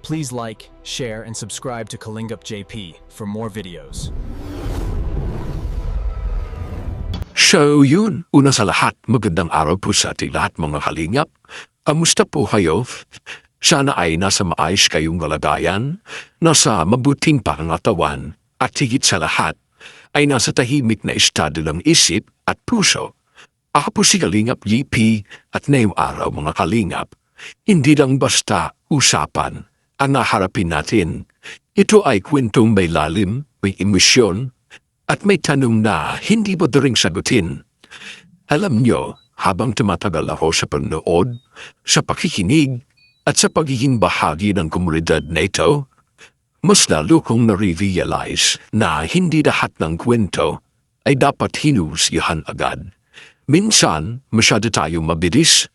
Please like, share, and subscribe to Kalingup JP for more videos. So yun, una sa lahat, magandang araw po sa ating lahat mga kalingap. Kamusta po kayo? Sana ay nasa maayos kayong kalagayan, nasa mabuting pangangatawan, at higit sa lahat, ay nasa tahimik na estado ng isip at puso. Ako po si Kalingap GP at ngayong araw mga kalingap, hindi lang basta usapan ang naharapin natin. Ito ay kwentong may lalim, may emosyon, at may tanong na hindi madaling sagutin. Alam nyo, habang tumatagal ako sa panonood, sa pakikinig, at sa pagiging bahagi ng komunidad na ito, mas lalo kong na-realize na hindi lahat ng kwento ay dapat hinusyahan agad. Minsan, masyado tayong mabilis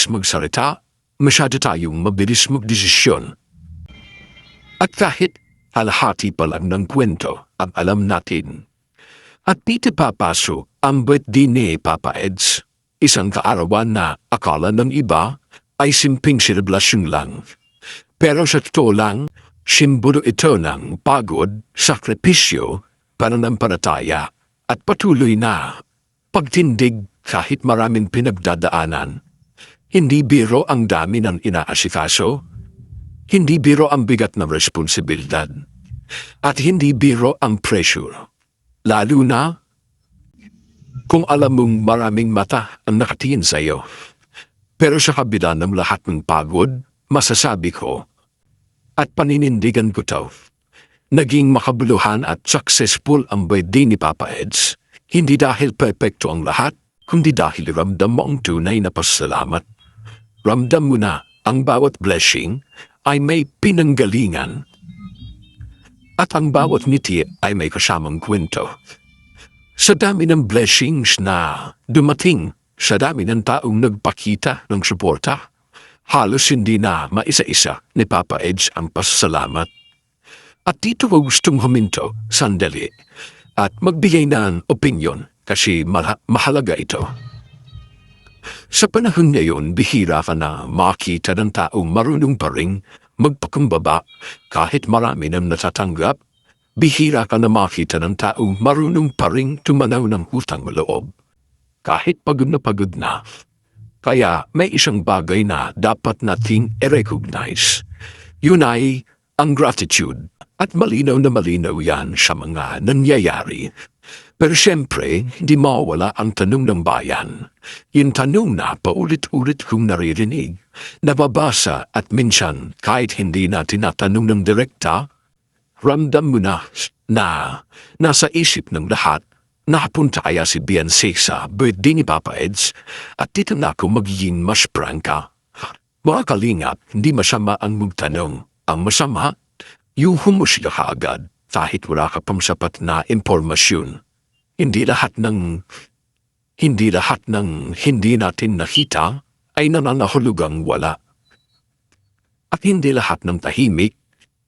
magsalita, masyado tayong mabilis magdesisyon. At kahit halahati pa lang ng kwento ang alam natin. At dito papasok ang birthday ni Papa Eds, isang kaarawan na akala ng iba ay simpleng selebrasyon lang. Pero sa totoo lang, simbolo ito ng pagod, sakripisyo, pananampalataya, at patuloy na pagtindig kahit maraming pinagdadaanan. Hindi biro ang dami ng inaasikaso, hindi biro ang bigat ng responsibilidad, at hindi biro ang pressure. Lalo na kung alam mong maraming mata ang nakatingin sa iyo. Pero sa kabila ng lahat ng pagod, masasabi ko, at paninindigan ko to, naging makabuluhan at successful ang birthday ni Papa Eds, hindi dahil perfecto ang lahat, kundi dahil ramdam mo ang tunay na pasalamat. Ramdam mo na ang bawat blessing ay may pinanggalingan, at ang bawat ngiti ay may kasamang kwento. Sa dami ng blessings na dumating, sa dami ng taong nagpakita ng suporta, halos hindi na maisa-isa ni Papa Eds ang pasasalamat. At dito ko gustong huminto, sandali, at magbigay ng opinyon kasi mahalaga ito. Sa panahon ngayon, bihira ka na makita ng taong marunong pa rin magpakumbaba kahit marami nang natatanggap. Bihira ka na makita ng taong marunong pa rin tumanaw ng utang loob kahit pagod na. Kaya may isang bagay na dapat nating i-recognize. Yun ay ang gratitude. At malinaw na malinaw yan sa mga nangyayari. Pero siyempre, hindi mawala ang tanong ng bayan. Yung tanong na paulit-ulit kong naririnig, nababasa at minsan kahit hindi na tinatanong ng direkta, ramdam mo na nasa isip ng lahat. Nakapunta kaya si Beyonce sa birthday ni Papa Eds at dito na ako magiging mas prangka. Mga kalingap, hindi masama ang magtanong. Ang masama, yung humusga ka agad kahit wala ka pang sapat na impormasyon. Hindi lahat ng hindi natin nakita ay nananahulugang wala. At hindi lahat ng tahimik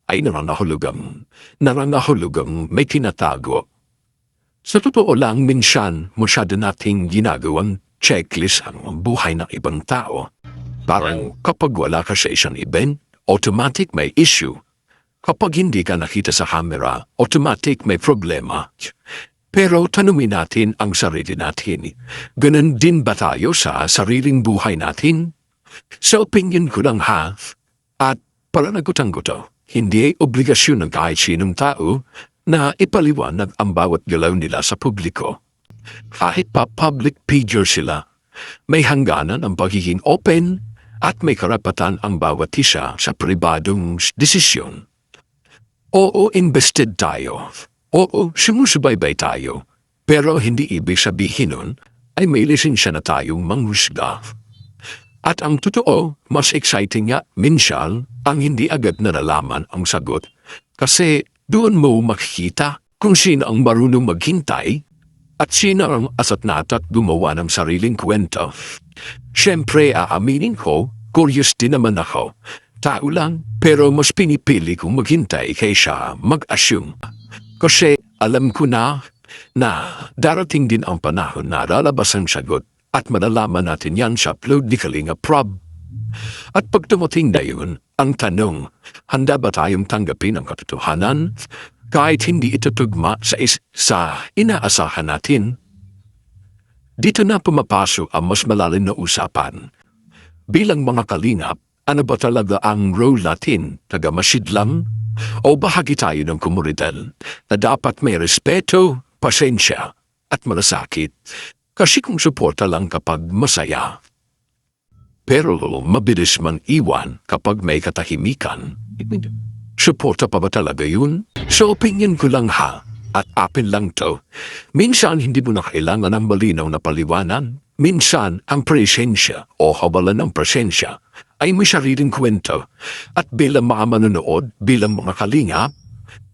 ay nananahulugang may tinatago. Sa totoo lang, minsan masyado nating ginagawang checklist ang buhay ng ibang tao. Parang kapag wala ka sa isang event, automatic may issue. Kapag hindi ka nakita sa camera, automatic may problema. Pero tanungin natin ang sarili natin. Ganun din ba tayo sa sariling buhay natin? Sa opinion ko lang ha, at palanagutan ko to, hindi ay obligasyon ng kahit sinong tao na ipaliwanag ang bawat galaw nila sa publiko. Kahit pa public figure sila, may hangganan ang pagiging open at may karapatan ang bawat isa sa pribadong desisyon. Oo, invested tayo. Oo, sumusubaybay tayo. Pero hindi ibig sabihin nun ay may lisensya na tayong manghusga. At ang totoo, mas exciting nga minsan ang hindi agad nalalaman ang sagot. Kasi doon mo makikita kung sino ang marunong maghintay at sino ang asat-natat gumawa ng sariling kwento. Siyempre, aaminin ko, curious din naman ako. Tao lang, pero mas pinipili kong maghintay kaysa mag-assume. Kasi alam ko na darating din ang panahon na lalabas ang sagot at malalaman natin yan sa upload ni Kalinga Prob. At pag dumating na yun, ang tanong, handa ba tayong tanggapin ang katotohanan kahit hindi ito tugma sa inaasahan natin? Dito na pumapasok ang mas malalim na usapan. Bilang mga kalingap, ano ba talaga ang role natin? Tagamasid lang? O bahagi tayo ng komunidad na dapat may respeto, pasensya at malasakit? Kasi kung suporta lang kapag masaya. Pero mabilis man iwan kapag may katahimikan. Suporta pa ba talaga yun? Sa opinion ko lang ha, at apin lang to. Minsan hindi mo na kailangan ng malinaw na paliwanan. Minsan ang presensya o hawalan ng presensya ay may sariling kwento. At bilang mga manonood, bilang mga kalingap,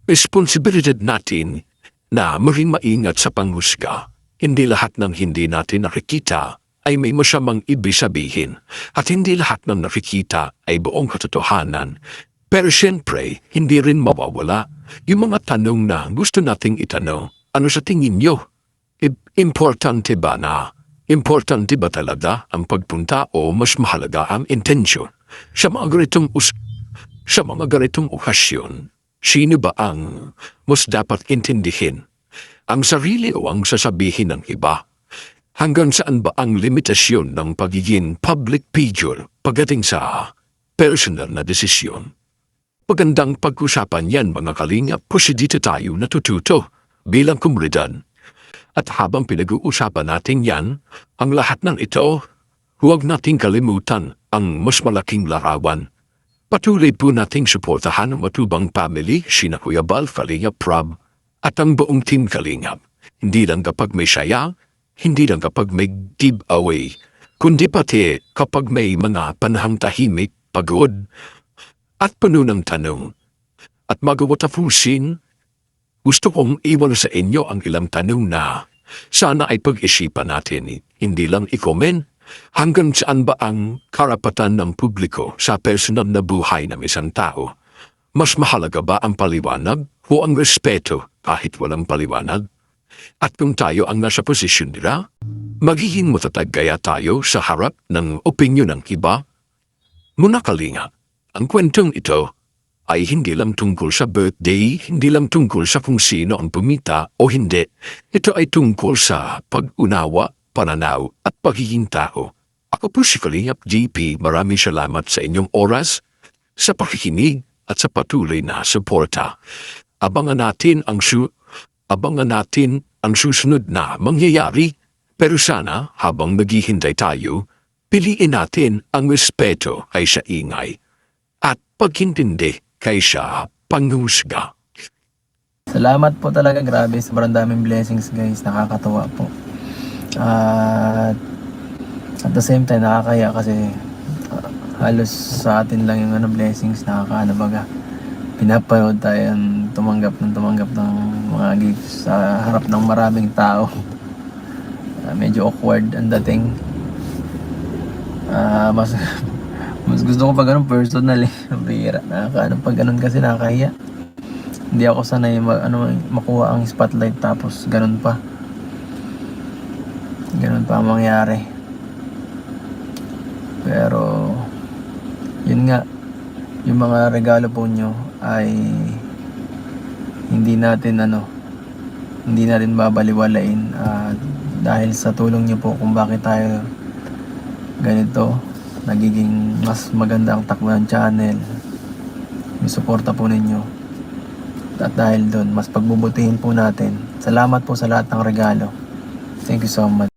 responsibilidad natin na maring maingat sa panghusga. Hindi lahat ng hindi natin nakikita ay may masamang ibig sabihin at hindi lahat ng nakikita ay buong katotohanan. Pero siyempre, hindi rin mawawala yung mga tanong na gusto nating itanong. Ano sa tingin nyo? Importante ba na? Importante ba talaga ang pagpunta o mas mahalaga ang intensyon? Sa mga ganitong okasyon, sino ba ang mas dapat intindihin? Ang sarili o ang sasabihin ng iba? Hanggang saan ba ang limitasyon ng pagiging public figure pagdating sa personal na desisyon? Magandang pag-usapan yan mga kalingap kasi dito tayo natututo bilang komunidad. At habang pinag-uusapan natin yan, ang lahat ng ito, huwag nating kalimutan ang mas malaking larawan. Patuloy po nating suportahan ang matubang family, sina Kuya Bal, Kalingap Prab, at ang buong team Kalingap. Hindi lang kapag may saya, hindi lang kapag may giveaway, kundi pati kapag may mga panahang tahimik, pagod, at puno ng tanong. At magawa tapusin, gusto kong iwan sa inyo ang ilang tanong na sana ay pag-isipan natin, hindi lang i-comment. Hanggang saan ba ang karapatan ng publiko sa personal na buhay ng isang tao? Mas mahalaga ba ang paliwanag o ang respeto kahit walang paliwanag? At kung tayo ang nasa posisyon nila, magiging matatag kaya tayo sa harap ng opinyon ng iba? Muna kalinga, ang kwentong ito ay hindi lang tungkol sa birthday, hindi lang tungkol sa kung sino ang pumita o hindi. Ito ay tungkol sa pag-unawa, pananaw at pagiging tao. Ako po si Kalingap JP, maraming salamat sa inyong oras, sa pakikinig at sa patuloy na suporta. Abangan natin ang susunod na mangyayari, pero sana habang naghihintay tayo, piliin natin ang respeto kaysa ingay at paghintindi kaysa panghusga. Salamat po talaga, grabe, sobrang daming blessings guys, nakakatuwa po. At at the same time nakakaya kasi halos sa atin lang yung blessings, nakakaano baga. Pinapanood tayo tumanggap ng mga gifts sa harap ng maraming tao. Medyo awkward ang dating. Mas gusto ko pag ganun personal eh. Bira. Nakakaano pag ganun kasi nakakahiya. Hindi ako sanay makuha ang spotlight tapos ganun pa. Ganun pa ang mangyari. Pero yun nga, yung mga regalo po nyo ay hindi natin babaliwalain dahil sa tulong nyo po kung bakit tayo ganito, nagiging mas maganda ang takbo ng channel, yung suporta po ninyo, at dahil doon mas pagbubutihin po natin. Salamat po sa lahat ng regalo. Thank you so much.